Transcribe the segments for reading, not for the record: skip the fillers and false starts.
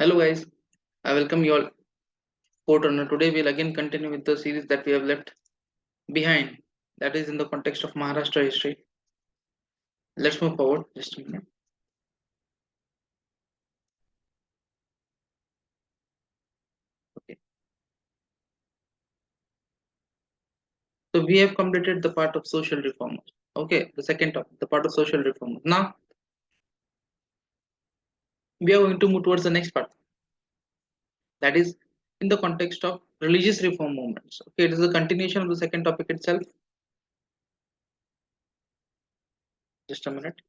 Hello guys, I welcome you all. Prarthana. Today we'll again continue with the series that we have left behind. That is in the context of Maharashtra history. Let's move forward. Just a minute. Okay. So we have completed the part of social reform. Okay, the second topic, the part of social reform. Now we are going to move towards the next part. That is in the context of religious reform movements. Okay, it is a continuation of the second topic itself. Just a minute.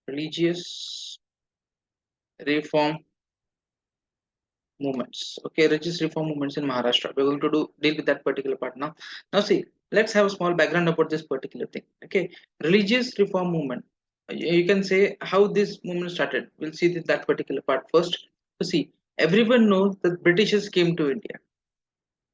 Religious reform movements. Okay, religious reform movements in Maharashtra. We're going to deal with that particular part now. Now see, let's have a small background about this particular thing. Okay, religious reform movement. You can say how this movement started. We'll see that particular part first. So see, everyone knows that Britishers came to India.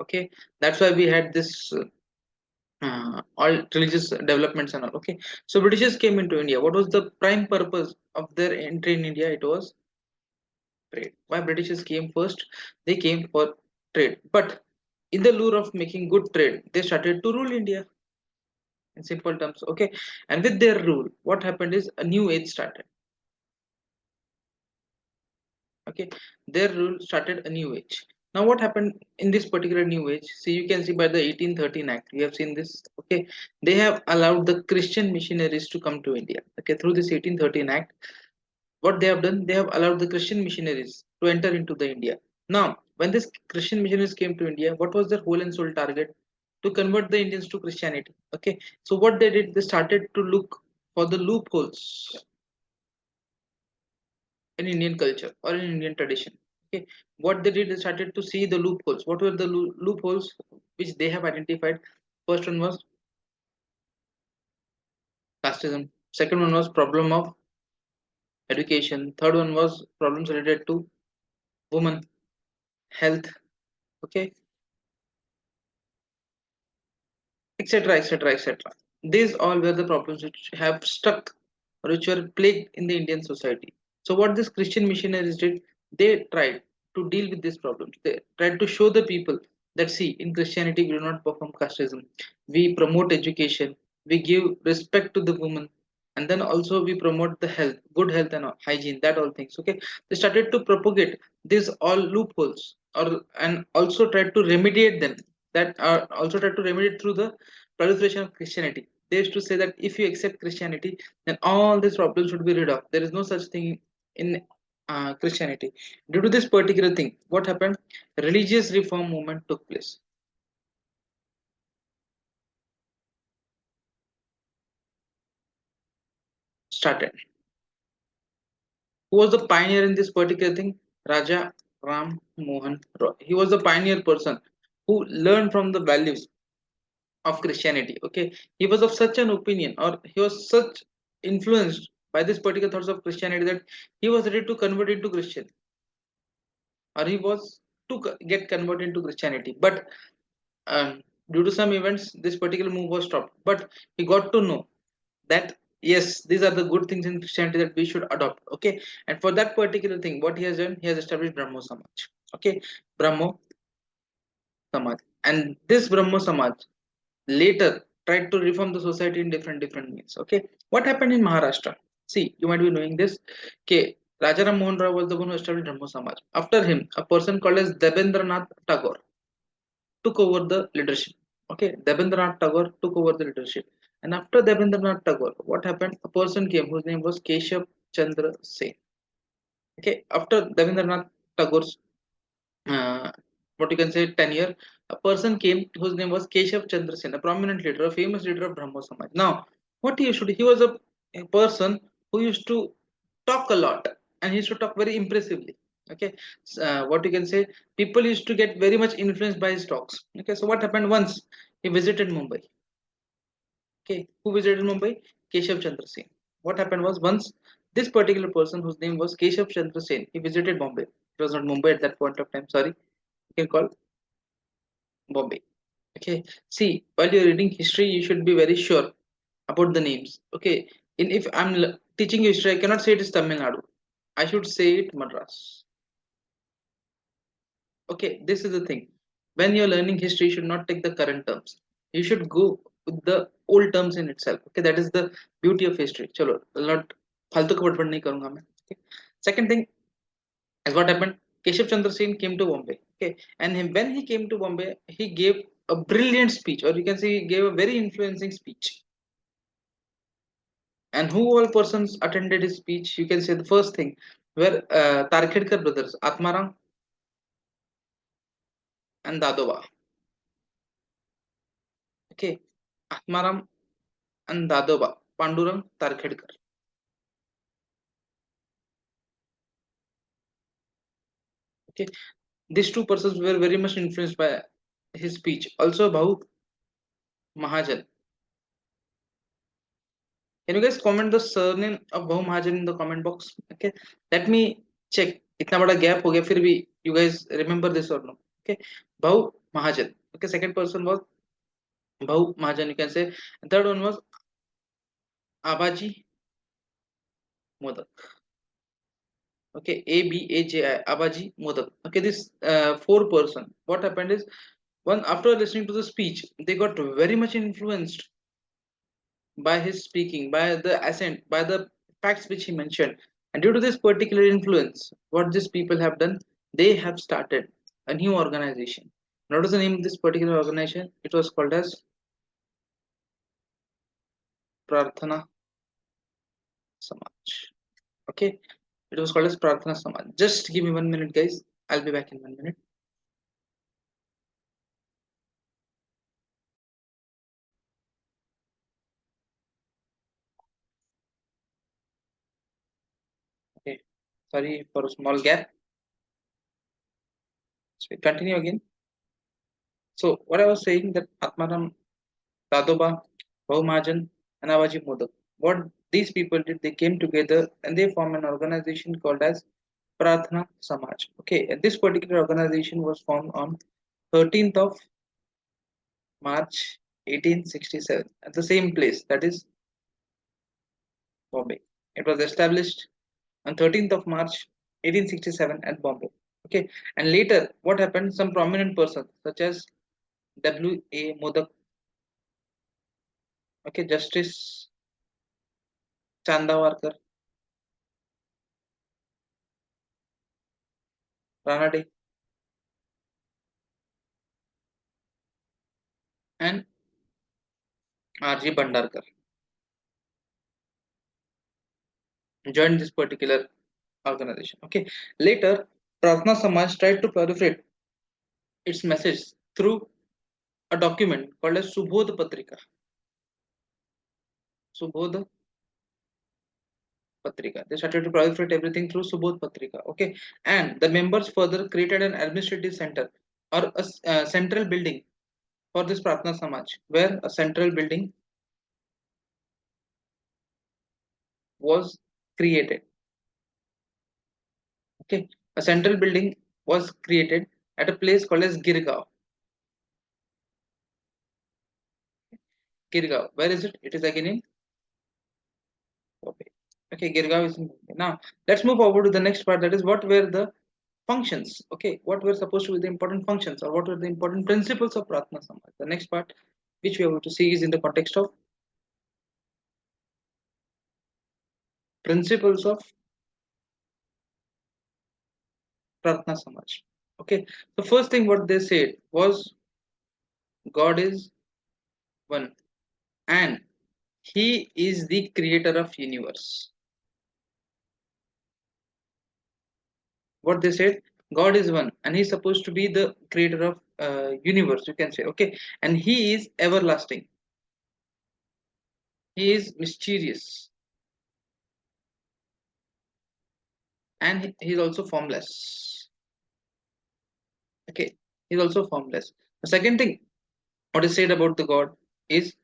Okay, that's why we had this all religious developments and all. Okay, so Britishers came into India. What was the prime purpose of their entry in India? It was trade. Why Britishers came first? They came for trade. But in the lure of making good trade, they started to rule India in simple terms. Okay. And with their rule, what happened is a new age started. Okay. Their rule started a new age. Now, what happened in this particular new age? See, you can see by the 1813 Act, we have seen this. Okay. They have allowed the Christian missionaries to come to India. Okay. Through this 1813 Act, what they have done, they have allowed the Christian missionaries to enter into the India. Now, when these Christian missionaries came to India, what was their whole and sole target? To convert the Indians to Christianity. Okay, so what they did, they started to look for the loopholes in Indian culture or in Indian tradition. Okay, what they did, they started to see the loopholes. What were the loopholes which they have identified? First one was casteism. Second one was problem of education. Third one was problems related to women, health. Okay, etc., etc., etc. These all were the problems which have stuck or which were plagued in the Indian society. So, what these Christian missionaries did, they tried to deal with these problems. They tried to show the people that see, in Christianity, we do not perform casteism, we promote education, we give respect to the woman, and then also we promote the health, good health and hygiene, that all things. Okay, they started to propagate these all loopholes, or and also tried to remediate them, that are also tried to remedy through the proliferation of Christianity. They used to say that if you accept Christianity, then all these problems should be rid of. There is no such thing in Christianity. Due to this particular thing, what happened? Religious reform movement took place. Started. Who was the pioneer in this particular thing? Raja Ram Mohan Roy. He was the pioneer person who learned from the values of Christianity. Okay, he was of such an opinion, or he was such influenced by this particular thoughts of Christianity that he was ready to convert into Christian, or he was to get converted into Christianity. But due to some events, this particular move was stopped. But he got to know that yes, these are the good things in Christianity that we should adopt. Okay, and for that particular thing, what he has done, he has established Brahmo Samaj. Okay, Brahmo Samaj, and this Brahmo Samaj later tried to reform the society in different means. Okay, what happened in Maharashtra? See, you might be knowing this. Okay, Rajaram Mohan Rao was the one who established Brahmo Samaj. After him, a person called as Debendranath Tagore took over the leadership. Okay, Debendranath Tagore took over the leadership. And after Debendranath Tagore, what happened? A person came whose name was Keshav Chandra Sen. Okay, after Debendranath Tagore's what you can say tenure, a person came whose name was Keshav Chandra Sen, a prominent leader, a famous leader of Brahmo Samaj. Now, what he used to do, he was a person who used to talk a lot, and he used to talk very impressively. Okay, what you can say, people used to get very much influenced by his talks. Okay, so what happened once? He visited Mumbai. Okay, who visited Mumbai? Keshav Chandra Sen. What happened was once this particular person whose name was Keshav Chandra Sen, he visited Bombay. It was not Mumbai at that point of time. Sorry, you can call Bombay. Okay, see, while you're reading history, you should be very sure about the names. Okay, in if I'm teaching history, I cannot say it is Tamil Nadu. I should say it Madras. Okay, this is the thing. When you're learning history, you should not take the current terms. You should go with the old terms in itself. Okay, that is the beauty of history. Chalo, I'll not फालतू का बड़बड़ नहीं करूंगा मैं. Okay. Second thing is what happened. Keshav Chandra Sen came to Bombay. Okay, and when he came to Bombay, he gave a brilliant speech, or you can say he gave a very influencing speech. And who all persons attended his speech? You can say the first thing were Tarkhedkar brothers, Atmaram and Dadoba. Okay, Atmaram and Dadoba, Pandurang Tarkhedkar. Okay, these two persons were very much influenced by his speech. Also, Bhahu Mahajan. Can you guys comment the surname of Bhahu Mahajan in the comment box? Okay, let me check. इतना बड़ा gap हो गया फिर भी you guys remember this or no? Okay, Bhahu Mahajan. Okay, second person was Bhahu Mahajan. You can say. Third one was Abaji Modak. Okay, Abaji Abaji Modak. Okay, this four person. What happened is one after listening to the speech, they got very much influenced by his speaking, by the accent, by the facts which he mentioned. And due to this particular influence, what these people have done, they have started a new organization. What was the name of this particular organization? It was called as Prarthana Samaj. Okay, it was called as Prarthana Samaj. Just give me 1 minute, guys. I'll be back in 1 minute. Okay, sorry for a small gap. So we continue again. So what I was saying that Atmaram, Dadoba, Bhaumajan, and Avaji Modak. What these people did, they came together and they formed an organization called as Prarthana Samaj. Okay, and this particular organization was formed on 13th of March 1867 at the same place, that is Bombay. It was established on 13th of March 1867 at Bombay. Okay, and later what happened? Some prominent persons such as W.A. Modak, okay, Justice Chandawarkar, Ranade, and R.G. Bhandarkar joined this particular organization. Okay, later Prarthana Samaj tried to proliferate its message through a document called as Subodh Patrika. Subodh Patrika. They started to proliferate everything through Subodh Patrika. Okay, and the members further created an administrative center or a central building for this Prarthana Samaj, where a central building was created. Okay, a central building was created at a place called as Girgaon. Girgaon. Where is it? It is again in Bombay. Okay, Girgaon is in Bombay. Now let's move forward to the next part. That is what were the functions. Okay, what were supposed to be the important functions or what were the important principles of Prarthana Samaj. The next part which we are going to see is in the context of principles of Prarthana Samaj. Okay, the first thing what they said was God is one and he is the creator of universe. What they said, God is one and he's supposed to be the creator of universe, you can say. Okay, and he is everlasting, he is mysterious, and he is also formless. Okay, he's also formless. The second thing what is said about the God is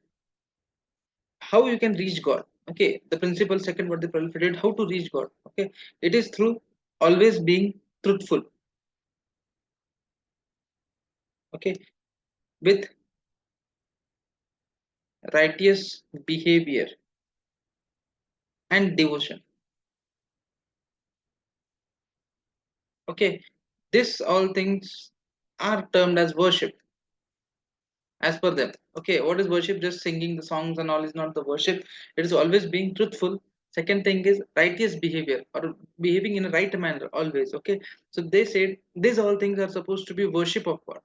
how you can reach God. Okay, the principle second what they proliferated, how to reach God. Okay, it is through always being truthful. Okay, with righteous behavior and devotion. Okay, this all things are termed as worship as per them. Okay, what is worship? Just singing the songs and all is not the worship. It is always being truthful. Second thing is righteous behavior or behaving in a right manner always. Okay, so they said these all things are supposed to be worship of God,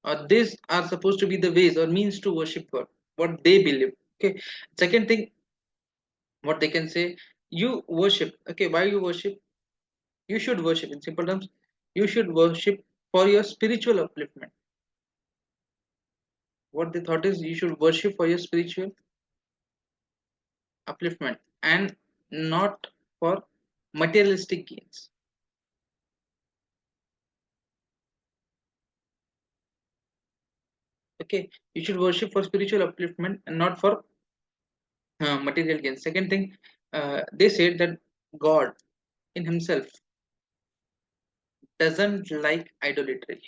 or these are supposed to be the ways or means to worship God, what they believe. Okay, second thing, what they can say, you worship. Okay, why you worship? You should worship in simple terms. You should worship for your spiritual upliftment. What they thought is you should worship for your spiritual upliftment and not for materialistic gains. Okay, you should worship for spiritual upliftment and not for material gains. Second thing, they said that God in Himself doesn't like idolatry.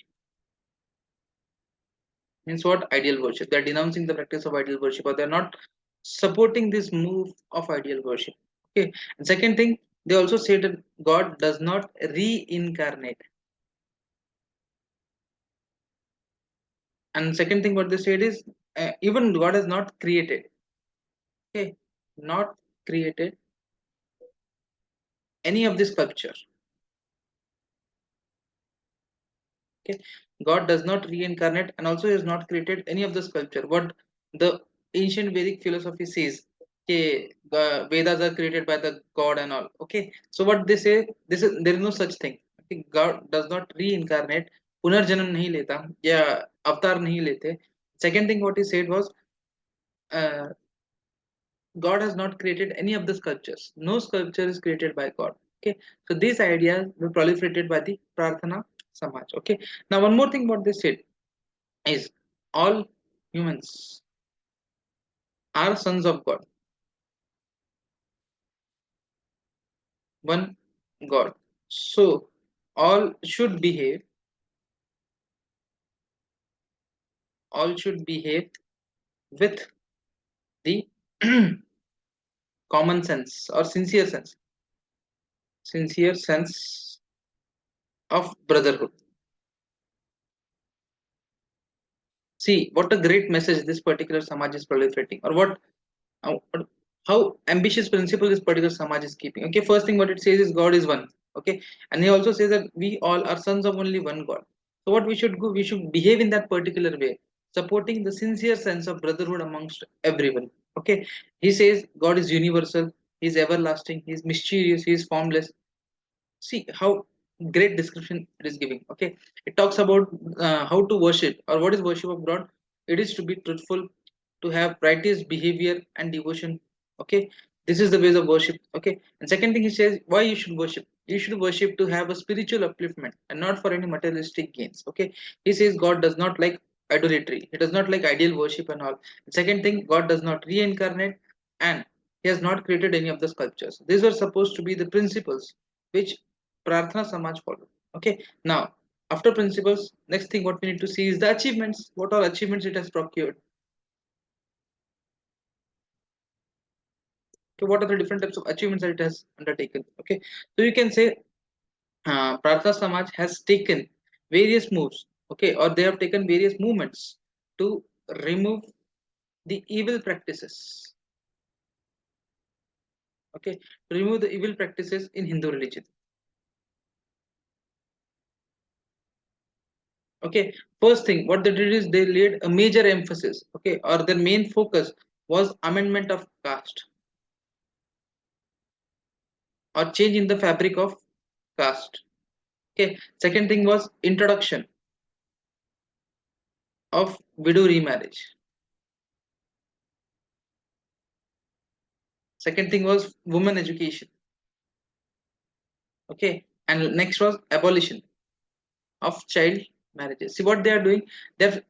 Means what? Ideal worship. They're denouncing the practice of ideal worship, or they're not supporting this move of ideal worship. Okay. And second thing, they also say that God does not reincarnate. And second thing, what they said is even God has not created. Okay, not created any of this sculpture. Okay, God does not reincarnate and also has not created any of the sculpture. What the ancient Vedic philosophy says, okay, the Vedas are created by the God and all. Okay, so what they say, this is there is no such thing. Okay, God does not reincarnate, पुनर्जन्म नहीं लेता या अवतार नहीं लेते. Second thing what he said was, uh, God has not created any of the sculptures. No sculpture is created by God. Okay, so these ideas were proliferated by the Prarthana Samaj. Okay, now one more thing what they said is all humans are sons of God, one God. So all should behave with the common sense or sincere sense of brotherhood. See what a great message this particular Samaj is proliferating, or what how, how ambitious principle this particular Samaj is keeping. Okay, first thing what it says is God is one. Okay, and he also says that we all are sons of only one God. So what we should do, we should behave in that particular way, supporting the sincere sense of brotherhood amongst everyone. Okay, he says God is universal, he is everlasting, he is mysterious, he is formless. See how great description it is giving. Okay, it talks about how to worship or what is worship of God. It is to be truthful, to have righteous behavior and devotion. Okay, this is the ways of worship. Okay, and second thing he says why you should worship. You should worship to have a spiritual upliftment and not for any materialistic gains. Okay, he says God does not like idolatry, he does not like ideal worship and all. Second thing, God does not reincarnate, and he has not created any of the sculptures. These were supposed to be the principles which Prarthana Samaj followed. Okay, now after principles, next thing what we need to see is the achievements. What all achievements it has procured? Okay, what are the different types of achievements that it has undertaken? Okay, so you can say Prarthana Samaj has taken various moves. Okay, or they have taken various movements to remove the evil practices. Okay, to remove the evil practices in Hindu religion. Okay, first thing what they did is they laid a major emphasis. Okay, or their main focus was amendment of caste or change in the fabric of caste. Okay, second thing was introduction of widow remarriage. Second thing was women education. Okay, and next was abolition of child marriages. See what they are doing? They're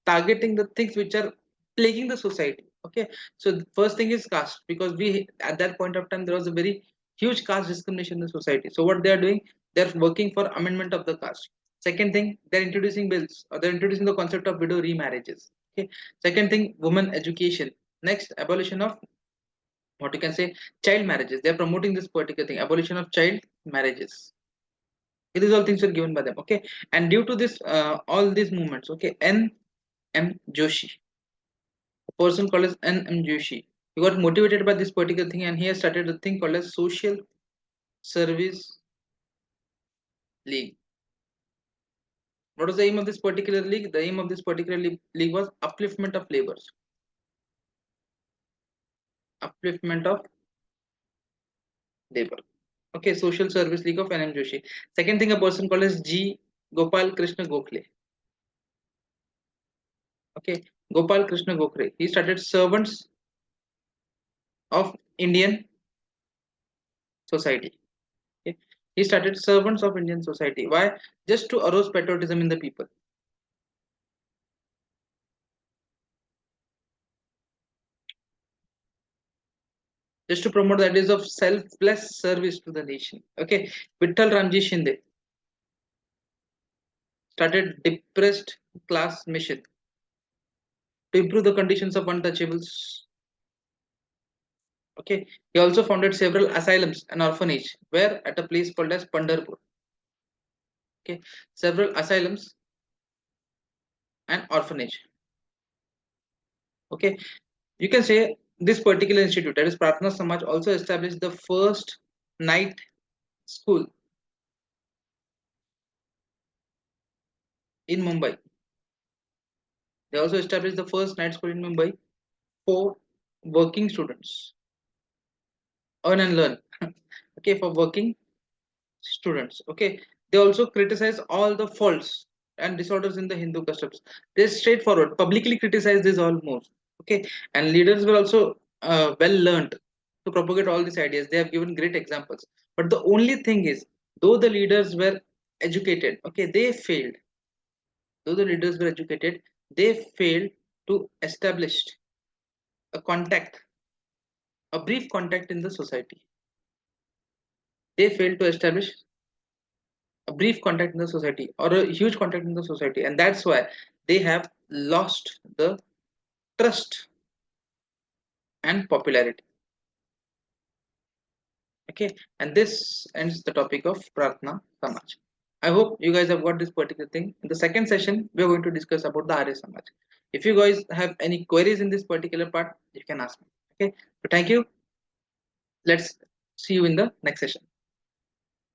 targeting the things which are plaguing the society. Okay, so the first thing is caste, because we at that point of time there was a very huge caste discrimination in the society. So what they are doing? They're working for amendment of the caste. Second thing, they're introducing bills, or they're introducing the concept of widow remarriages. Okay, second thing, women education. Next, abolition of what you can say, child marriages. They are promoting this particular thing, abolition of child marriages. These all things were given by them. Okay, and due to this, all these movements. Okay, N.M. Joshi, a person called as N.M. Joshi, he got motivated by this particular thing, and he has started a thing called as Social Service League. What was the aim of this particular league? The aim of this particular league was upliftment of laborers. Upliftment of labor. Okay, Social Service League of N.M. Joshi. Second thing, a person called as G. Gopal Krishna Gokhale. Okay, Gopal Krishna Gokhale. He started Servants of Indian Society. Okay. He started Servants of Indian Society. Why? Just to arouse patriotism in the people. Just to promote the ideas of selfless service to the nation. Okay, Vittal Ramji Shinde started Depressed Class Mission to improve the conditions of untouchables. Okay, he also founded several asylums and orphanage where at a place called as Pandarpur. Okay, several asylums and orphanage. Okay, you can say this particular institute, that is Prarthana Samaj, also established the first night school in Mumbai. They also established the first night school in Mumbai for working students. Earn and learn. Okay, for working students. Okay, they also criticize all the faults and disorders in the Hindu customs. They straightforward publicly criticize this all moves. Okay, and leaders were also well learned to propagate all these ideas. They have given great examples. But the only thing is, though the leaders were educated, okay, they failed. Though the leaders were educated, they failed to establish a contact, a brief contact in the society. They failed to establish a brief contact in the society or a huge contact in the society, and that's why they have lost the trust and popularity. Okay, and this ends the topic of Prarthana Samaj. I hope you guys have got this particular thing. In the second session we are going to discuss about the Arya Samaj. If you guys have any queries in this particular part, you can ask me. Okay, so thank you. Let's see you in the next session.